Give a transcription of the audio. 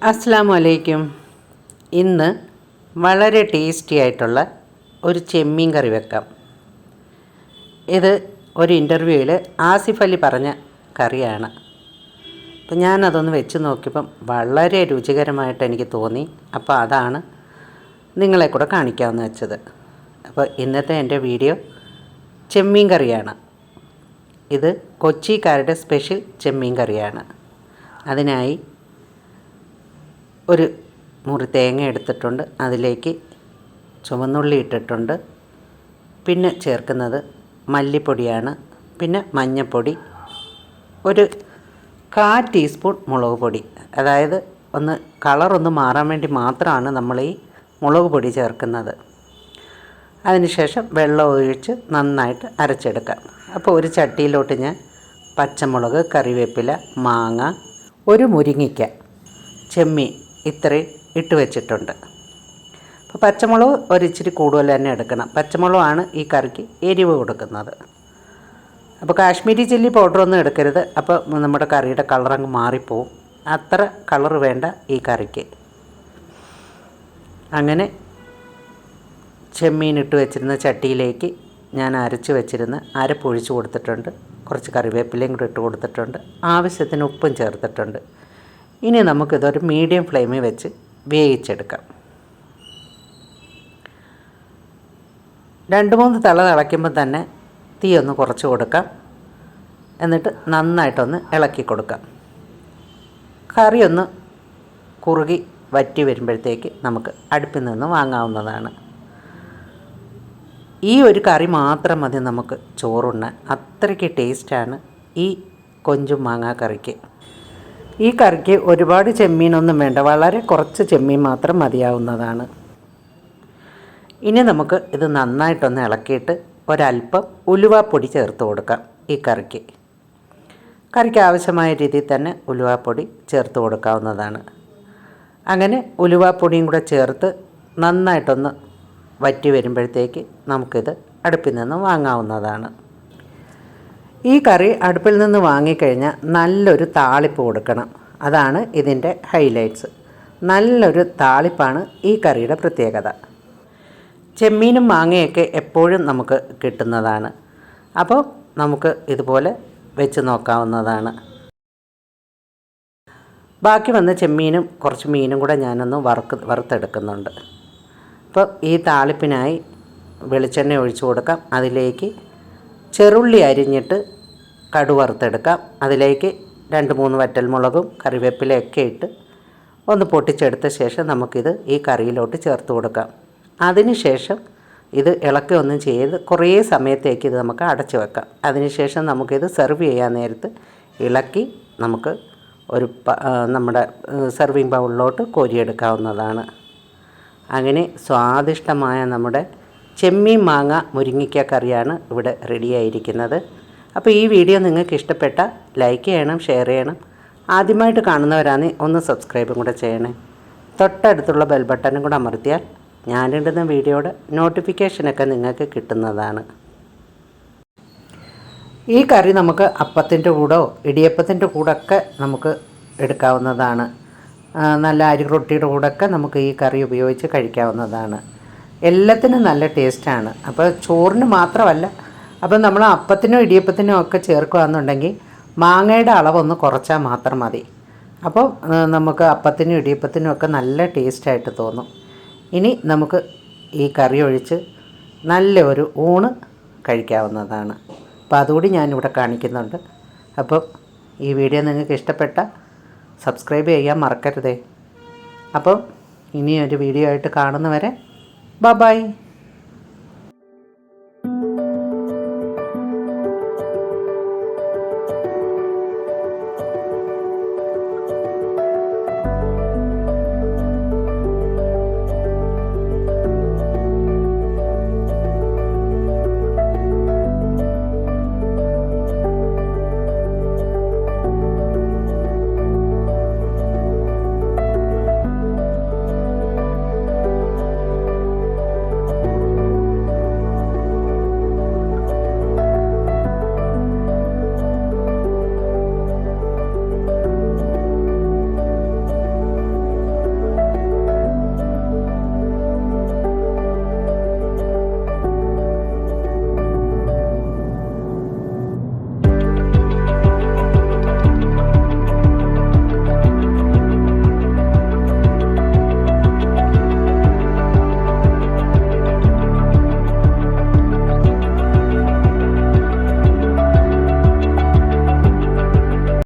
അസ്സലാമു അലൈക്കും. ഇന്ന് വളരെ ടേസ്റ്റി ആയിട്ടുള്ള ഒരു ചെമ്മീൻ കറി വെക്കാം. ഇത് ഒരു ഇൻ്റർവ്യൂവിൽ ആസിഫ് അലി പറഞ്ഞ കറിയാണ്. അപ്പം ഞാനതൊന്ന് വെച്ച് നോക്കിയപ്പം വളരെ രുചികരമായിട്ട് എനിക്ക് തോന്നി. അപ്പോൾ അതാണ് നിങ്ങളെ കൂടെ കാണിക്കാമെന്ന് വെച്ചത്. അപ്പോൾ ഇന്നത്തെ എൻ്റെ വീഡിയോ ചെമ്മീൻ കറിയാണ്. ഇത് കൊച്ചിക്കാരുടെ സ്പെഷ്യൽ ചെമ്മീൻ കറിയാണ്. അതിനായി ഒരു മുറി തേങ്ങ എടുത്തിട്ടുണ്ട്. അതിലേക്ക് ചുവന്നുള്ളി ഇട്ടിട്ടുണ്ട്. പിന്നെ ചേർക്കുന്നത് മല്ലിപ്പൊടിയാണ്. പിന്നെ മഞ്ഞൾപ്പൊടി, ഒരു 1/4 ടീസ്പൂൺ മുളക് പൊടി. അതായത് കളറൊന്ന് മാറാൻ വേണ്ടി മാത്രമാണ് നമ്മൾ ഈ മുളക് പൊടി ചേർക്കുന്നത്. അതിനുശേഷം വെള്ളം ഒഴിച്ച് നന്നായിട്ട് അരച്ചെടുക്കാം. അപ്പോൾ ഒരു ചട്ടിയിലോട്ട് ഞാൻ പച്ചമുളക്, കറിവേപ്പില, മാങ്ങ, ഒരു മുരിങ്ങയ്ക്ക, ചെമ്മീൻ ഇത്രയും ഇട്ട് വെച്ചിട്ടുണ്ട്. അപ്പോൾ പച്ചമുളക് ഒരിച്ചിരി കൂടുതൽ തന്നെ എടുക്കണം. പച്ചമുളകാണ് ഈ കറിക്ക് എരിവ് കൊടുക്കുന്നത്. അപ്പോൾ കാശ്മീരി ചില്ലി പൗഡറൊന്നും എടുക്കരുത്. അപ്പോൾ നമ്മുടെ കറിയുടെ കളറങ്ങ് മാറിപ്പോവും. അത്ര കളർ വേണ്ട ഈ കറിക്ക്. അങ്ങനെ ചെമ്മീൻ ഇട്ട് വെച്ചിരുന്ന ചട്ടിയിലേക്ക് ഞാൻ അരച്ച് വെച്ചിരുന്ന അരപ്പൊഴിച്ച് കൊടുത്തിട്ടുണ്ട്. കുറച്ച് കറിവേപ്പിലയും കൂടി ഇട്ട് കൊടുത്തിട്ടുണ്ട്. ആവശ്യത്തിന് ഉപ്പും ചേർത്തിട്ടുണ്ട്. ഇനി നമുക്കിതൊരു മീഡിയം ഫ്ലെയിമിൽ വെച്ച് വേവിച്ചെടുക്കാം. 2-3 തള തിളയ്ക്കുമ്പോൾ തന്നെ തീ ഒന്ന് കുറച്ച് കൊടുക്കാം. എന്നിട്ട് നന്നായിട്ടൊന്ന് ഇളക്കി കൊടുക്കാം. കറി ഒന്ന് കുറുകി വറ്റി വരുമ്പോഴത്തേക്ക് നമുക്ക് അടുപ്പിൽ നിന്ന് വാങ്ങാവുന്നതാണ്. ഈ ഒരു കറി മാത്രം മതി നമുക്ക് ചോറുണ്ണാൻ. അത്രയ്ക്ക് ടേസ്റ്റാണ് ഈ കൊഞ്ചും മാങ്ങാ കറിക്ക്. ഈ കറിക്ക് ഒരുപാട് ചെമ്മീനൊന്നും വേണ്ട. വളരെ കുറച്ച് ചെമ്മീൻ മാത്രം മതിയാവുന്നതാണ്. ഇനി നമുക്ക് ഇത് നന്നായിട്ടൊന്ന് ഇളക്കിയിട്ട് ഒരല്പം ഉലുവാപ്പൊടി ചേർത്ത് കൊടുക്കാം. ഈ കറിക്ക് ആവശ്യമായ രീതിയിൽ തന്നെ ഉലുവാപ്പൊടി ചേർത്ത് കൊടുക്കാവുന്നതാണ്. അങ്ങനെ ഉലുവാപ്പൊടിയും കൂടെ ചേർത്ത് നന്നായിട്ടൊന്ന് വറ്റി വരുമ്പോഴത്തേക്ക് നമുക്കിത് അടുപ്പിൽ നിന്ന് വാങ്ങാവുന്നതാണ്. ഈ കറി അടുപ്പിൽ നിന്ന് വാങ്ങിക്കഴിഞ്ഞാൽ നല്ലൊരു താളിപ്പ് കൊടുക്കണം. അതാണ് ഇതിൻ്റെ ഹൈലൈറ്റ്സ്. നല്ലൊരു താളിപ്പാണ് ഈ കറിയുടെ പ്രത്യേകത. ചെമ്മീനും മാങ്ങയൊക്കെ എപ്പോഴും നമുക്ക് കിട്ടുന്നതാണ്. അപ്പോൾ നമുക്ക് ഇതുപോലെ വെച്ച് നോക്കാവുന്നതാണ്. ബാക്കി വന്ന ചെമ്മീനും കുറച്ച് മീനും കൂടെ ഞാനൊന്ന് വറുത്തെടുക്കുന്നുണ്ട്. അപ്പോൾ ഈ താളിപ്പിനായി വെളിച്ചെണ്ണ ഒഴിച്ചു കൊടുക്കാം. അതിലേക്ക് ചെറുള്ളി അരിഞ്ഞിട്ട് കടുക് വറുത്തെടുക്കാം. അതിലേക്ക് 2-3 വറ്റൽമുളകും കറിവേപ്പിലയൊക്കെ ഇട്ട് ഒന്ന് പൊട്ടിച്ചെടുത്ത ശേഷം നമുക്കിത് ഈ കറിയിലോട്ട് ചേർത്ത് കൊടുക്കാം. അതിനുശേഷം ഇത് ഇളക്കി ഒന്നും ചെയ്ത് കുറേ സമയത്തേക്ക് ഇത് നമുക്ക് അടച്ചു വെക്കാം. അതിനുശേഷം നമുക്കിത് സെർവ് ചെയ്യാൻ നേരത്ത് ഇളക്കി നമുക്ക് നമ്മുടെ സെർവിങ് ബൗളിലോട്ട് കോരിയെടുക്കാവുന്നതാണ്. അങ്ങനെ സ്വാദിഷ്ടമായ നമ്മുടെ ചെമ്മീൻ മാങ്ങ മുരിങ്ങയ്ക്ക കറിയാണ് ഇവിടെ റെഡിയായിരിക്കുന്നത്. അപ്പോൾ ഈ വീഡിയോ നിങ്ങൾക്ക് ഇഷ്ടപ്പെട്ടാൽ ലൈക്ക് ചെയ്യണം, ഷെയർ ചെയ്യണം. ആദ്യമായിട്ട് കാണുന്നവരാണെങ്കിൽ ഒന്ന് സബ്സ്ക്രൈബും കൂടെ ചെയ്യണേ. തൊട്ടടുത്തുള്ള ബെൽ ബട്ടണും കൂടെ അമർത്തിയാൽ ഞാനിടുന്ന വീഡിയോയുടെ നോട്ടിഫിക്കേഷനൊക്കെ നിങ്ങൾക്ക് കിട്ടുന്നതാണ്. ഈ കറി നമുക്ക് അപ്പത്തിൻ്റെ കൂടോ ഇടിയപ്പത്തിൻ്റെ കൂടൊക്കെ നമുക്ക് എടുക്കാവുന്നതാണ്. നല്ല അരി റൊട്ടിയുടെ കൂടൊക്കെ നമുക്ക് ഈ കറി ഉപയോഗിച്ച് കഴിക്കാവുന്നതാണ്. എല്ലാത്തിനും നല്ല ടേസ്റ്റാണ്. അപ്പോൾ ചോറിന് മാത്രമല്ല, അപ്പോൾ നമ്മൾ അപ്പത്തിനോ ഇടിയപ്പത്തിനോ ഒക്കെ ചേർക്കുകയെന്നുണ്ടെങ്കിൽ മാങ്ങയുടെ അളവൊന്ന് കുറച്ചാൽ മാത്രം മതി. അപ്പോൾ നമുക്ക് അപ്പത്തിനും ഇടിയപ്പത്തിനും ഒക്കെ നല്ല ടേസ്റ്റായിട്ട് തോന്നും. ഇനി നമുക്ക് ഈ കറി ഒഴിച്ച് നല്ല ഒരു ഊണ് കഴിക്കാവുന്നതാണ്. അപ്പോൾ അതുകൂടി ഞാനിവിടെ കാണിക്കുന്നുണ്ട്. അപ്പം ഈ വീഡിയോ നിങ്ങൾക്ക് ഇഷ്ടപ്പെട്ടാൽ സബ്സ്ക്രൈബ് ചെയ്യാൻ മറക്കരുതേ. അപ്പം ഇനിയൊരു വീഡിയോ ആയിട്ട് കാണുന്നവരെ ബൈ.